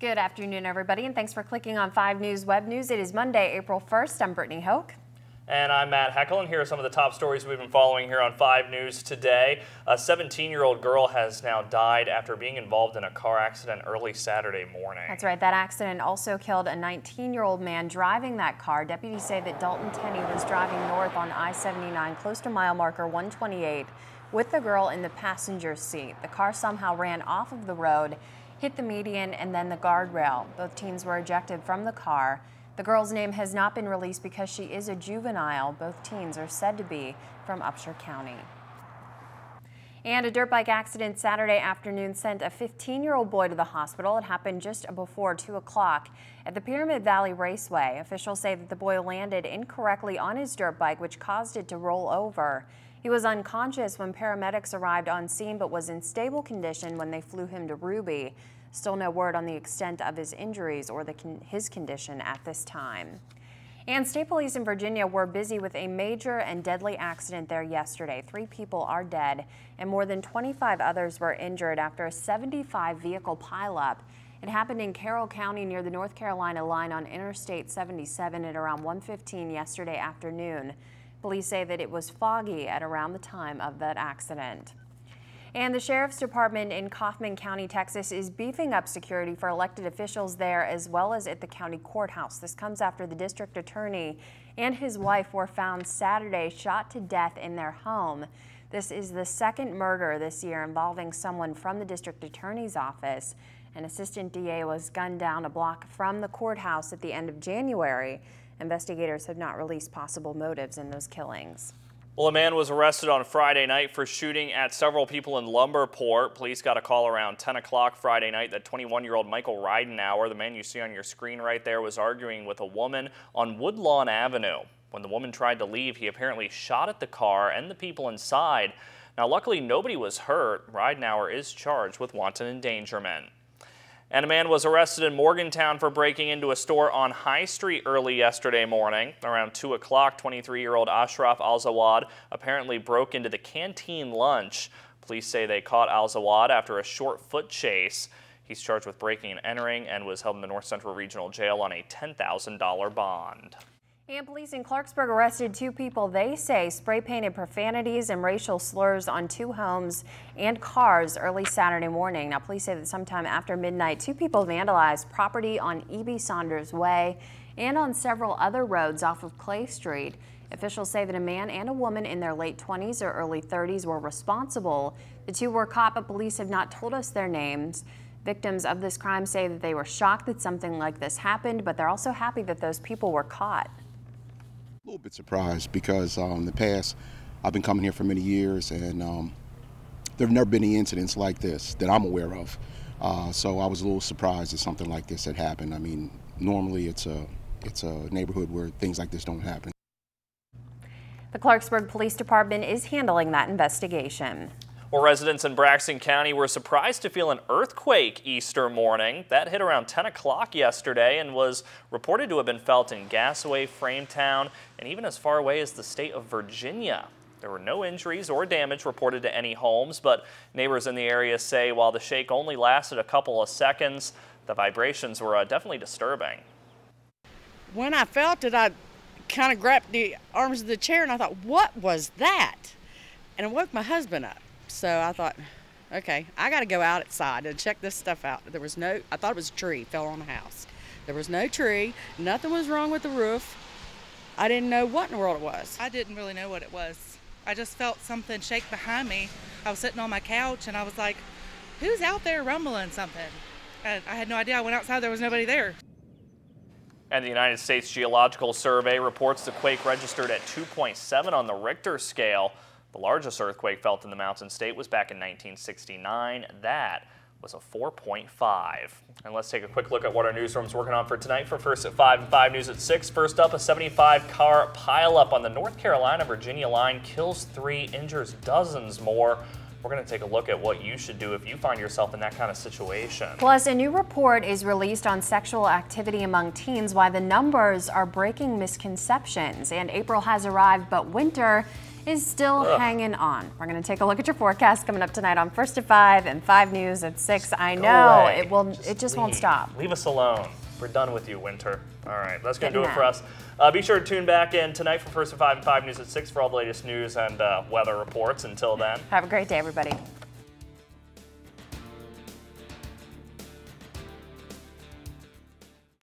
Good afternoon, everybody, and thanks for clicking on 5 News Web News. It is Monday, April 1st. I'm Brittany Hoke. And I'm Matt Heckel, and here are some of the top stories we've been following here on 5 News today. A 17-year-old girl has now died after being involved in a car accident early Saturday morning. That's right. That accident also killed a 19-year-old man driving that car. Deputies say that Dalton Tenney was driving north on I-79 close to mile marker 128 with the girl in the passenger seat. The car somehow ran off of the road, hit the median, and then the guardrail. Both teens were ejected from the car. The girl's name has not been released because she is a juvenile. Both teens are said to be from Upshur County. And a dirt bike accident Saturday afternoon sent a 15-year-old boy to the hospital. It happened just before 2 o'clock at the Pyramid Valley Raceway. Officials say that the boy landed incorrectly on his dirt bike, which caused it to roll over. He was unconscious when paramedics arrived on scene, but was in stable condition when they flew him to Ruby. Still no word on the extent of his injuries or his condition at this time. And state police in Virginia were busy with a major and deadly accident there yesterday. 3 people are dead and more than 25 others were injured after a 75-vehicle pileup. It happened in Carroll County near the North Carolina line on Interstate 77 at around 1:15 yesterday afternoon. Police say that it was foggy at around the time of that accident. And the Sheriff's Department in Kaufman County, Texas is beefing up security for elected officials there as well as at the county courthouse. This comes after the district attorney and his wife were found Saturday shot to death in their home. This is the second murder this year involving someone from the district attorney's office. An assistant DA was gunned down a block from the courthouse at the end of January. Investigators have not released possible motives in those killings. Well, a man was arrested on Friday night for shooting at several people in Lumberport. Police got a call around 10 o'clock Friday night that 21-year-old Michael Ridenauer, the man you see on your screen right there, was arguing with a woman on Woodlawn Avenue. When the woman tried to leave, he apparently shot at the car and the people inside. Now, luckily, nobody was hurt. Ridenauer is charged with wanton endangerment. And a man was arrested in Morgantown for breaking into a store on High Street early yesterday morning. Around 2 o'clock, 23-year-old Ashraf Al-Zawad apparently broke into the canteen lunch. Police say they caught Al-Zawad after a short foot chase. He's charged with breaking and entering and was held in the North Central Regional Jail on a $10,000 bond. And police in Clarksburg arrested 2 people they say spray-painted profanities and racial slurs on 2 homes and cars early Saturday morning. Now, police say that sometime after midnight, 2 people vandalized property on E.B. Saunders Way and on several other roads off of Clay Street. Officials say that a man and a woman in their late 20s or early 30s were responsible. The 2 were caught, but police have not told us their names. Victims of this crime say that they were shocked that something like this happened, but they're also happy that those people were caught. A little bit surprised because in the past I've been coming here for many years and there have never been any incidents like this that I'm aware of. So I was a little surprised that something like this had happened. I mean, normally it's a neighborhood where things like this don't happen. The Clarksburg Police Department is handling that investigation. Well, residents in Braxton County were surprised to feel an earthquake Easter morning. That hit around 10 o'clock yesterday and was reported to have been felt in Gasaway, Frametown, and even as far away as the state of Virginia. There were no injuries or damage reported to any homes, but neighbors in the area say while the shake only lasted a couple of seconds, the vibrations were definitely disturbing. When I felt it, I kind of grabbed the arms of the chair and I thought, what was that? And it woke my husband up. So I thought, okay, I got to go outside and check this stuff out. There was no, I thought it was a tree fell on the house. There was no tree. Nothing was wrong with the roof. I didn't know what in the world it was. I didn't really know what it was. I just felt something shake behind me. I was sitting on my couch and I was like, who's out there rumbling something? And I had no idea. I went outside, there was nobody there. And the United States Geological Survey reports the quake registered at 2.7 on the Richter scale. The largest earthquake felt in the Mountain State was back in 1969. That was a 4.5. And let's take a quick look at what our newsroom's working on for tonight. For First at 5 and 5 News at 6. First up, a 75-car pileup on the North Carolina-Virginia line kills 3, injures dozens more. We're going to take a look at what you should do if you find yourself in that kind of situation. Plus, a new report is released on sexual activity among teens, why the numbers are breaking misconceptions. And April has arrived, but winter is still hanging on. We're going to take a look at your forecast coming up tonight on First at 5 and 5 News at 6. I know it just won't stop. Leave us alone. We're done with you, winter. All right, that's going to do it for us. Be sure to tune back in tonight for First at 5 and 5 News at 6 for all the latest news and weather reports. Until then, have a great day, everybody.